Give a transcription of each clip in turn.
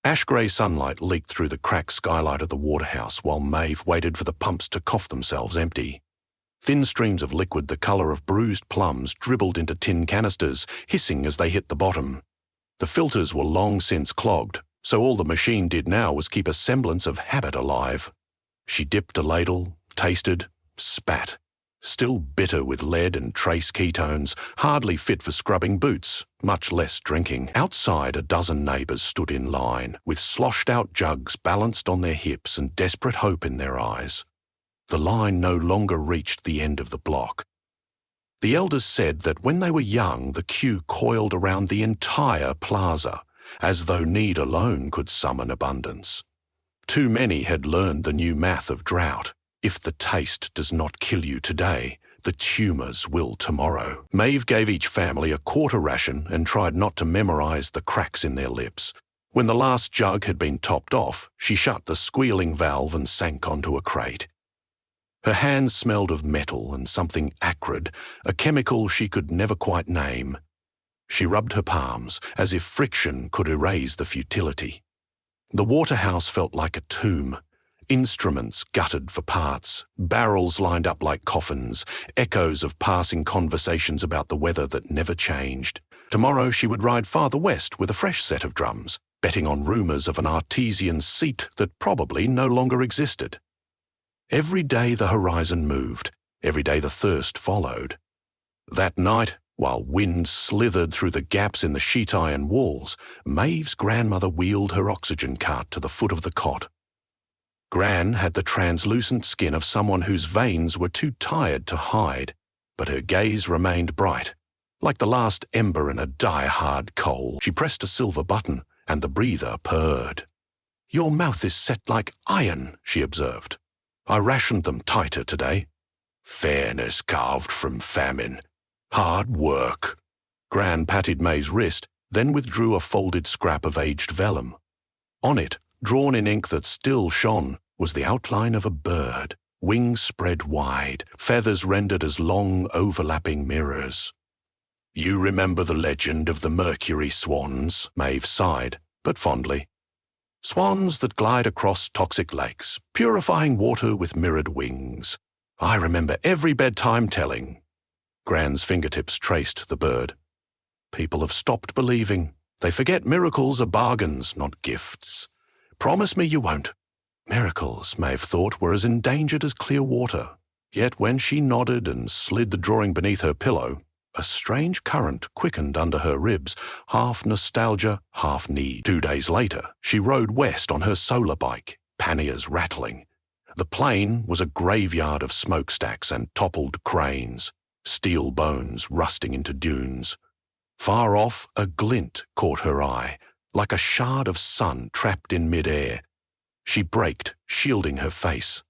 Ash-grey sunlight leaked through the cracked skylight of the waterhouse while Maeve waited for the pumps to cough themselves empty. Thin streams of liquid the colour of bruised plums dribbled into tin canisters, hissing as they hit the bottom. The filters were long since clogged, so all the machine did now was keep a semblance of habit alive. She dipped a ladle, tasted, spat. Still bitter with lead and trace ketones, hardly fit for scrubbing boots, much less drinking. Outside, a dozen neighbours stood in line, with sloshed-out jugs balanced on their hips and desperate hope in their eyes. The line no longer reached the end of the block. The elders said that when they were young, the queue coiled around the entire plaza, as though need alone could summon abundance. Too many had learned the new math of drought. If the taste does not kill you today, the tumours will tomorrow. Maeve gave each family a quarter ration and tried not to memorise the cracks in their lips. When the last jug had been topped off, she shut the squealing valve and sank onto a crate. Her hands smelled of metal and something acrid, a chemical she could never quite name. She rubbed her palms, as if friction could erase the futility. The waterhouse felt like a tomb. Instruments gutted for parts, barrels lined up like coffins, echoes of passing conversations about the weather that never changed. Tomorrow she would ride farther west with a fresh set of drums, betting on rumours of an artesian seat that probably no longer existed. Every day the horizon moved, every day the thirst followed. That night, while wind slithered through the gaps in the sheet iron walls, Maeve's grandmother wheeled her oxygen cart to the foot of the cot. Gran had the translucent skin of someone whose veins were too tired to hide, but her gaze remained bright, like the last ember in a die-hard coal. She pressed a silver button, and the breather purred. "Your mouth is set like iron," she observed. "I rationed them tighter today." "Fairness carved from famine. Hard work." Gran patted Maeve's wrist, then withdrew a folded scrap of aged vellum. On it, drawn in ink that still shone, was the outline of a bird, wings spread wide, feathers rendered as long, overlapping mirrors. "You remember the legend of the Mercury Swans?" Maeve sighed, but fondly. "Swans that glide across toxic lakes, purifying water with mirrored wings. I remember every bedtime telling." Gran's fingertips traced the bird. "People have stopped believing. They forget miracles are bargains, not gifts. Promise me you won't." Miracles, Maeve thought, were as endangered as clear water. Yet when she nodded and slid the drawing beneath her pillow, a strange current quickened under her ribs, half nostalgia, half need. 2 days later, she rode west on her solar bike, panniers rattling. The plain was a graveyard of smokestacks and toppled cranes, steel bones rusting into dunes. Far off, a glint caught her eye, like a shard of sun trapped in mid-air. She braked, shielding her face.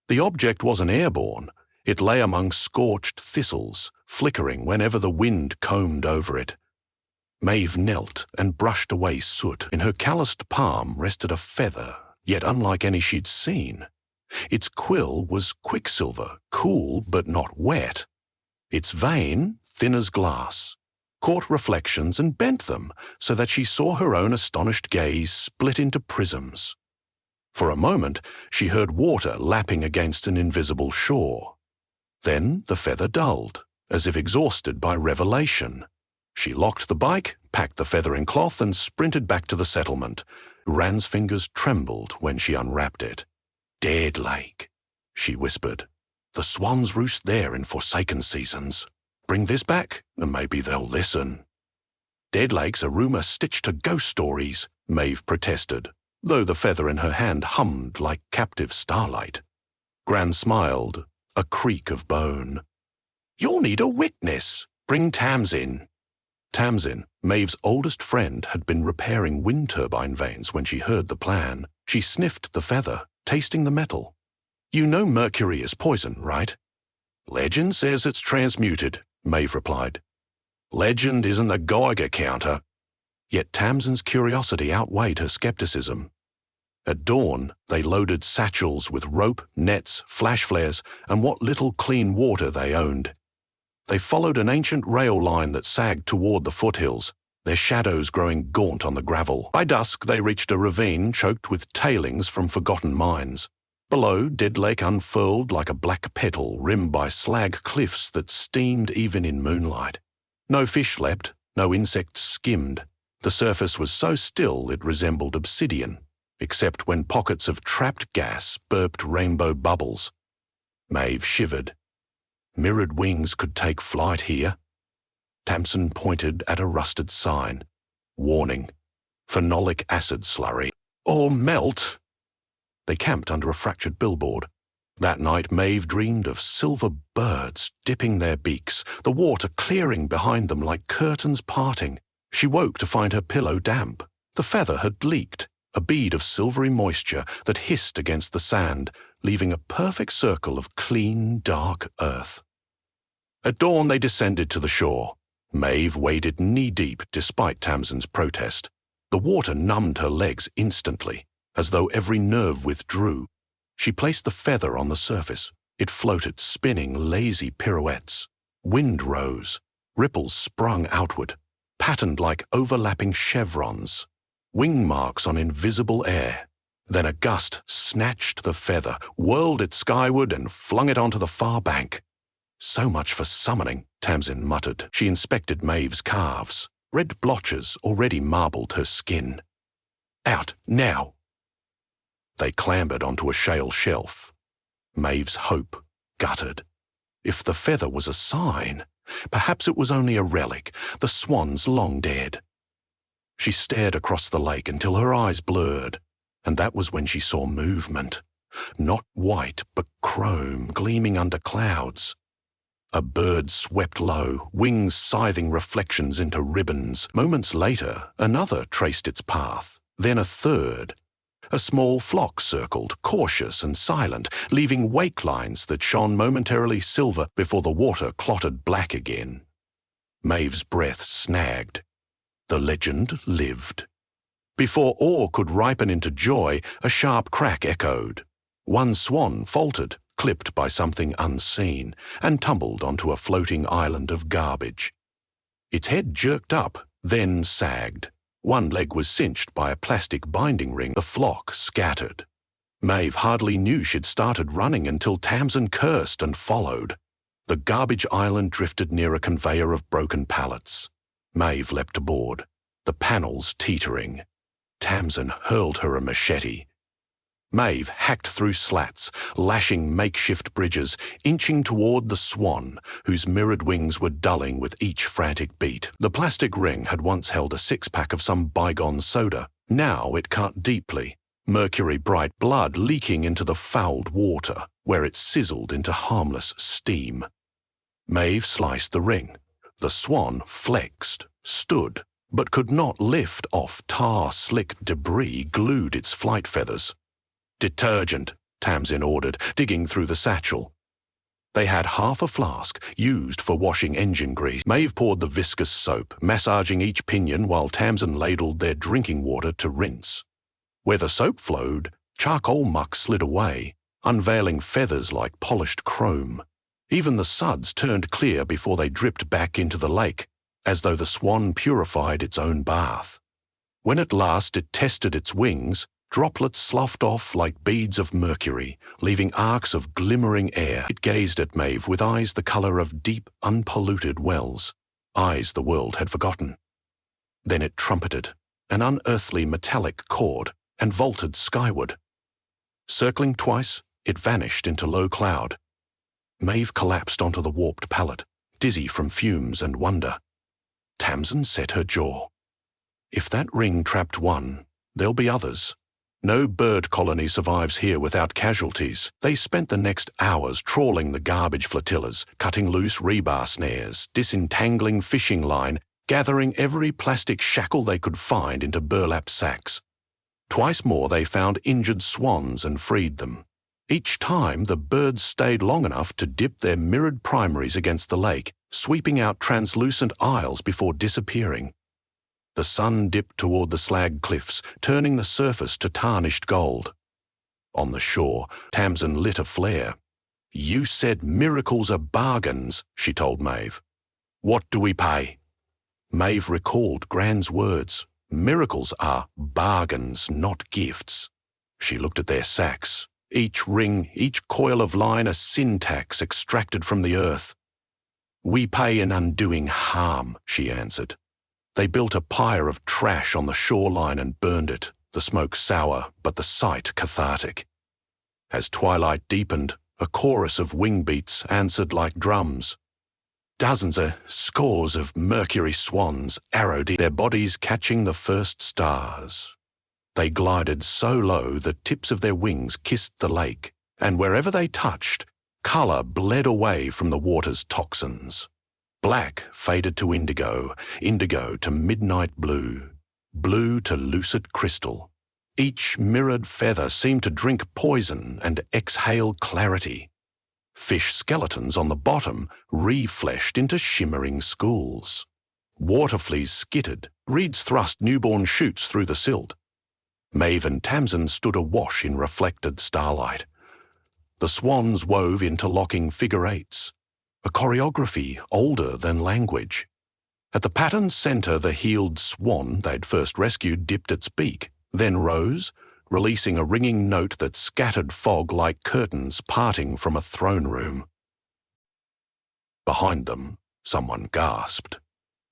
The object wasn't airborne. It lay among scorched thistles, flickering whenever the wind combed over it. Maeve knelt and brushed away soot. In her calloused palm rested a feather, yet unlike any she'd seen. Its quill was quicksilver, cool but not wet. Its vein, thin as glass, caught reflections and bent them so that she saw her own astonished gaze split into prisms. For a moment, she heard water lapping against an invisible shore. Then the feather dulled, as if exhausted by revelation. She locked the bike, packed the feather in cloth, and sprinted back to the settlement. Ran's fingers trembled when she unwrapped it. "Dead Lake," she whispered. "The swans roost there in forsaken seasons. Bring this back, and maybe they'll listen." "Dead Lake's a rumour stitched to ghost stories," Maeve protested, though the feather in her hand hummed like captive starlight. Gran smiled, a creak of bone. "You'll need a witness. Bring Tamsin." Tamsin, Maeve's oldest friend, had been repairing wind turbine vanes when she heard the plan. She sniffed the feather, tasting the metal. "You know mercury is poison, right?" "Legend says it's transmuted," Maeve replied. "Legend isn't a Geiger counter." Yet Tamsin's curiosity outweighed her skepticism. At dawn, they loaded satchels with rope, nets, flash flares, and what little clean water they owned. They followed an ancient rail line that sagged toward the foothills, their shadows growing gaunt on the gravel. By dusk, they reached a ravine choked with tailings from forgotten mines. Below, Dead Lake unfurled like a black petal rimmed by slag cliffs that steamed even in moonlight. No fish leapt, no insects skimmed. The surface was so still it resembled obsidian, except when pockets of trapped gas burped rainbow bubbles. Maeve shivered. Mirrored wings could take flight here. Tamsin pointed at a rusted sign. Warning: phenolic acid slurry. Or melt. They camped under a fractured billboard. That night Maeve dreamed of silver birds dipping their beaks, the water clearing behind them like curtains parting. She woke to find her pillow damp. The feather had leaked, a bead of silvery moisture that hissed against the sand, leaving a perfect circle of clean, dark earth. At dawn they descended to the shore. Maeve waded knee-deep despite Tamsin's protest. The water numbed her legs instantly, as though every nerve withdrew. She placed the feather on the surface. It floated, spinning lazy pirouettes. Wind rose. Ripples sprung outward, patterned like overlapping chevrons. Wing marks on invisible air. Then a gust snatched the feather, whirled it skyward and flung it onto the far bank. So much for summoning, Tamsin muttered. She inspected Maeve's calves. Red blotches already marbled her skin. Out, now! They clambered onto a shale shelf. Maeve's hope guttered. If the feather was a sign, perhaps it was only a relic, the swans long dead. She stared across the lake until her eyes blurred, and that was when she saw movement. Not white, but chrome, gleaming under clouds. A bird swept low, wings scything reflections into ribbons. Moments later, another traced its path, then a third. A small flock circled, cautious and silent, leaving wake lines that shone momentarily silver before the water clotted black again. Maeve's breath snagged. The legend lived. Before awe could ripen into joy, a sharp crack echoed. One swan faltered, clipped by something unseen, and tumbled onto a floating island of garbage. Its head jerked up, then sagged. One leg was cinched by a plastic binding ring. The flock scattered. Maeve hardly knew she'd started running until Tamsin cursed and followed. The garbage island drifted near a conveyor of broken pallets. Maeve leapt aboard, the panels teetering. Tamsin hurled her a machete. Maeve hacked through slats, lashing makeshift bridges, inching toward the swan, whose mirrored wings were dulling with each frantic beat. The plastic ring had once held a six-pack of some bygone soda. Now it cut deeply, mercury-bright blood leaking into the fouled water, where it sizzled into harmless steam. Maeve sliced the ring. The swan flexed, stood, but could not lift off tar-slick debris glued its flight feathers. "Detergent," Tamsin ordered, digging through the satchel. They had half a flask, used for washing engine grease. Maeve poured the viscous soap, massaging each pinion while Tamsin ladled their drinking water to rinse. Where the soap flowed, charcoal muck slid away, unveiling feathers like polished chrome. Even the suds turned clear before they dripped back into the lake, as though the swan purified its own bath. When at last it tested its wings, droplets sloughed off like beads of mercury, leaving arcs of glimmering air. It gazed at Maeve with eyes the colour of deep, unpolluted wells, eyes the world had forgotten. Then it trumpeted, an unearthly metallic chord, and vaulted skyward. Circling twice, it vanished into low cloud. Maeve collapsed onto the warped pallet, dizzy from fumes and wonder. Tamsin set her jaw. If that ring trapped one, there'll be others. No bird colony survives here without casualties. They spent the next hours trawling the garbage flotillas, cutting loose rebar snares, disentangling fishing line, gathering every plastic shackle they could find into burlap sacks. Twice more they found injured swans and freed them. Each time the birds stayed long enough to dip their mirrored primaries against the lake, sweeping out translucent aisles before disappearing. The sun dipped toward the slag cliffs, turning the surface to tarnished gold. On the shore, Tamsin lit a flare. "You said miracles are bargains," she told Maeve. "What do we pay?" Maeve recalled Gran's words. Miracles are bargains, not gifts. She looked at their sacks. Each ring, each coil of line a sin tax extracted from the earth. We pay in undoing harm, she answered. They built a pyre of trash on the shoreline and burned it, the smoke sour, but the sight cathartic. As twilight deepened, a chorus of wing beats answered like drums. Dozens, scores of Mercury Swans arrowed their bodies catching the first stars. They glided so low the tips of their wings kissed the lake, and wherever they touched, colour bled away from the water's toxins. Black faded to indigo, indigo to midnight blue, blue to lucid crystal. Each mirrored feather seemed to drink poison and exhale clarity. Fish skeletons on the bottom re-fleshed into shimmering schools. Water fleas skittered, reeds thrust newborn shoots through the silt. Maeve and Tamsin stood awash in reflected starlight. The swans wove interlocking figure eights, a choreography older than language. At the pattern's centre, the healed swan they'd first rescued dipped its beak, then rose, releasing a ringing note that scattered fog like curtains parting from a throne room. Behind them, someone gasped.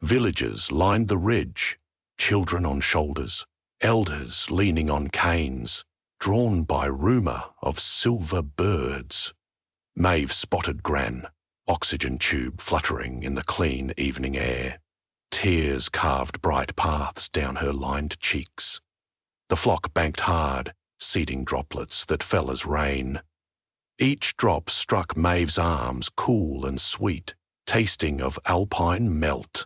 Villagers lined the ridge, children on shoulders, elders leaning on canes, drawn by rumour of silver birds. Maeve spotted Gran, oxygen tube fluttering in the clean evening air. Tears carved bright paths down her lined cheeks. The flock banked hard, seeding droplets that fell as rain. Each drop struck Maeve's arms, cool and sweet, tasting of alpine melt.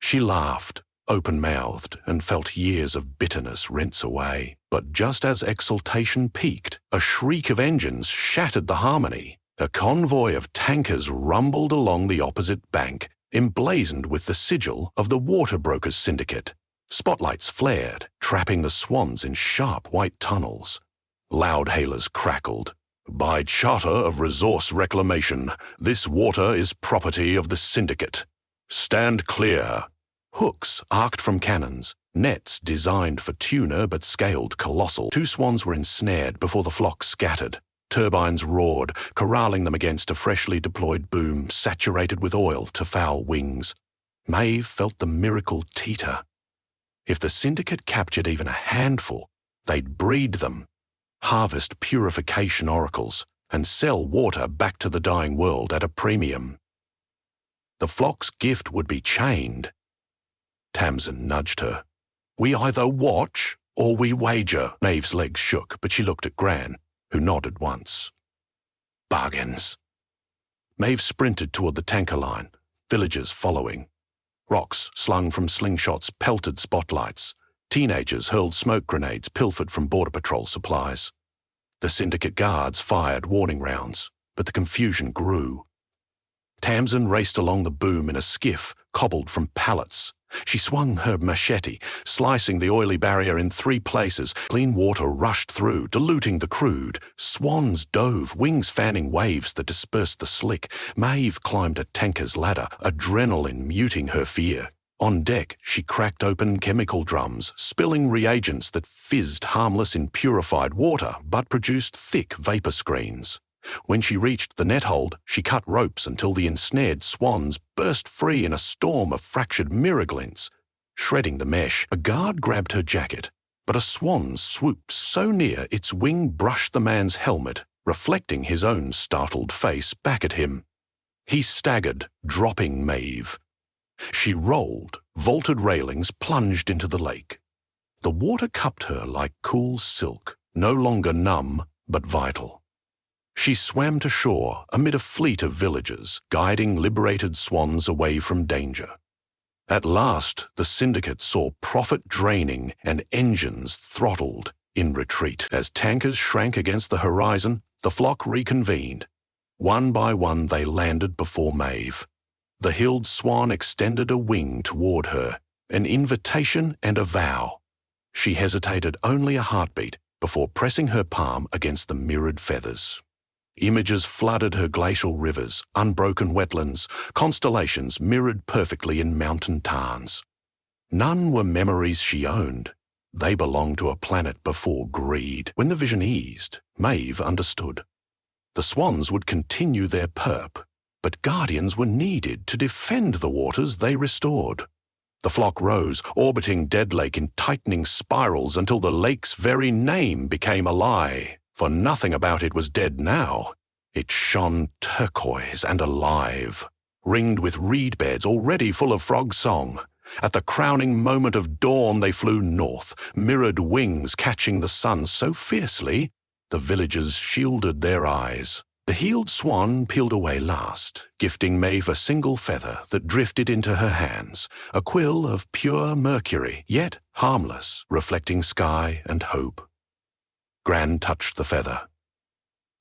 She laughed, open-mouthed, and felt years of bitterness rinse away. But just as exultation peaked, a shriek of engines shattered the harmony. A convoy of tankers rumbled along the opposite bank, emblazoned with the sigil of the Water Brokers Syndicate. Spotlights flared, trapping the swans in sharp white tunnels. Loud hailers crackled. By charter of resource reclamation, this water is property of the syndicate. Stand clear. Hooks arced from cannons, nets designed for tuna but scaled colossal. Two swans were ensnared before the flock scattered. Turbines roared, corralling them against a freshly deployed boom saturated with oil to foul wings. Maeve felt the miracle teeter. If the syndicate captured even a handful, they'd breed them, harvest purification oracles, and sell water back to the dying world at a premium. The flock's gift would be chained. Tamsin nudged her. We either watch or we wager. Maeve's legs shook, but she looked at Gran, who nodded once. Bargains. Maeve sprinted toward the tanker line, villagers following. Rocks slung from slingshots pelted spotlights. Teenagers hurled smoke grenades pilfered from Border Patrol supplies. The syndicate guards fired warning rounds, but the confusion grew. Tamsin raced along the boom in a skiff cobbled from pallets. She swung her machete, slicing the oily barrier in 3 places. Clean water rushed through, diluting the crude. Swans dove, wings fanning waves that dispersed the slick. Maeve climbed a tanker's ladder, adrenaline muting her fear. On deck, she cracked open chemical drums, spilling reagents that fizzed harmless in purified water but produced thick vapour screens. When she reached the net hold, she cut ropes until the ensnared swans burst free in a storm of fractured mirror glints. Shredding the mesh, a guard grabbed her jacket, but a swan swooped so near its wing brushed the man's helmet, reflecting his own startled face back at him. He staggered, dropping Maeve. She rolled, vaulted railings, plunged into the lake. The water cupped her like cool silk, no longer numb, but vital. She swam to shore amid a fleet of villagers, guiding liberated swans away from danger. At last, the syndicate saw profit draining and engines throttled in retreat. As tankers shrank against the horizon, the flock reconvened. One by one they landed before Maeve. The hilled swan extended a wing toward her, an invitation and a vow. She hesitated only a heartbeat before pressing her palm against the mirrored feathers. Images flooded her glacial rivers, unbroken wetlands, constellations mirrored perfectly in mountain tarns. None were memories she owned. They belonged to a planet before greed. When the vision eased, Maeve understood. The swans would continue their perp, but guardians were needed to defend the waters they restored. The flock rose, orbiting Dead Lake in tightening spirals until the lake's very name became a lie. For nothing about it was dead now. It shone turquoise and alive, ringed with reed beds already full of frog song. At the crowning moment of dawn they flew north, mirrored wings catching the sun so fiercely the villagers shielded their eyes. The healed swan peeled away last, gifting Maeve a single feather that drifted into her hands, a quill of pure mercury, yet harmless, reflecting sky and hope. Gran touched the feather.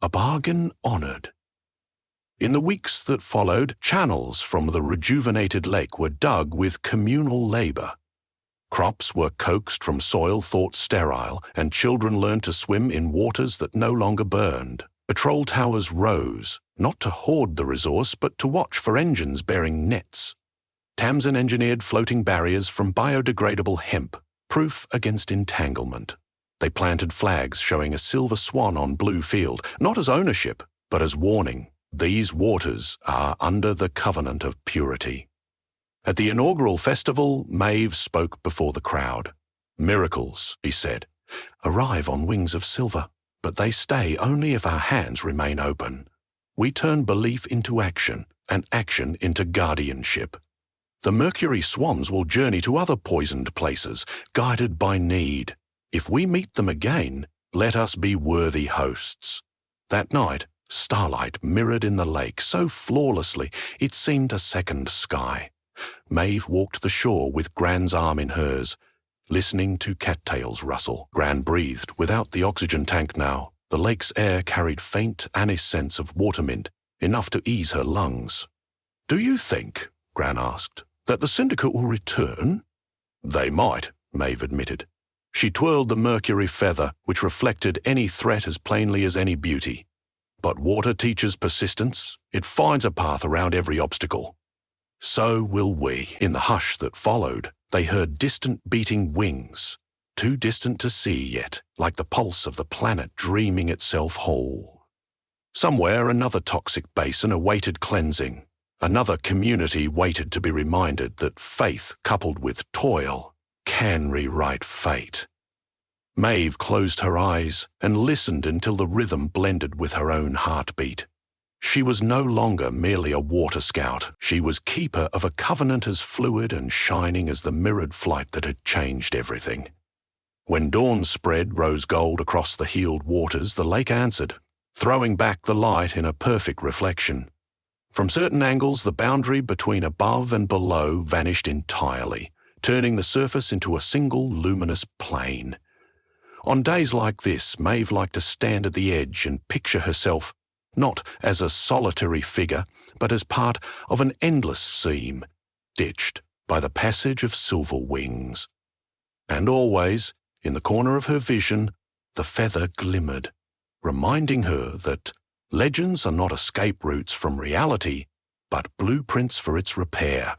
A bargain honoured. In the weeks that followed, channels from the rejuvenated lake were dug with communal labour. Crops were coaxed from soil thought sterile, and children learned to swim in waters that no longer burned. Patrol towers rose, not to hoard the resource, but to watch for engines bearing nets. Tamsin engineered floating barriers from biodegradable hemp, proof against entanglement. They planted flags showing a silver swan on blue field, not as ownership, but as warning. These waters are under the covenant of purity. At the inaugural festival, Maeve spoke before the crowd. Miracles, he said, arrive on wings of silver, but they stay only if our hands remain open. We turn belief into action, and action into guardianship. The Mercury Swans will journey to other poisoned places, guided by need. If we meet them again, let us be worthy hosts. That night, starlight mirrored in the lake so flawlessly it seemed a second sky. Maeve walked the shore with Gran's arm in hers, listening to cattails rustle. Gran breathed without the oxygen tank now. The lake's air carried faint anise scents of watermint, enough to ease her lungs. "Do you think," Gran asked, "that the syndicate will return?" "They might," Maeve admitted. She twirled the mercury feather, which reflected any threat as plainly as any beauty. But water teaches persistence. It finds a path around every obstacle. So will we. In the hush that followed, they heard distant beating wings, too distant to see yet, like the pulse of the planet dreaming itself whole. Somewhere another toxic basin awaited cleansing. Another community waited to be reminded that faith coupled with toil can rewrite fate. Maeve closed her eyes and listened until the rhythm blended with her own heartbeat. She was no longer merely a water scout. She was keeper of a covenant as fluid and shining as the mirrored flight that had changed everything. When dawn spread rose gold across the healed waters, the lake answered, throwing back the light in a perfect reflection. From certain angles, the boundary between above and below vanished entirely, turning the surface into a single luminous plane. On days like this, Maeve liked to stand at the edge and picture herself not as a solitary figure, but as part of an endless seam, ditched by the passage of silver wings. And always, in the corner of her vision, the feather glimmered, reminding her that legends are not escape routes from reality, but blueprints for its repair.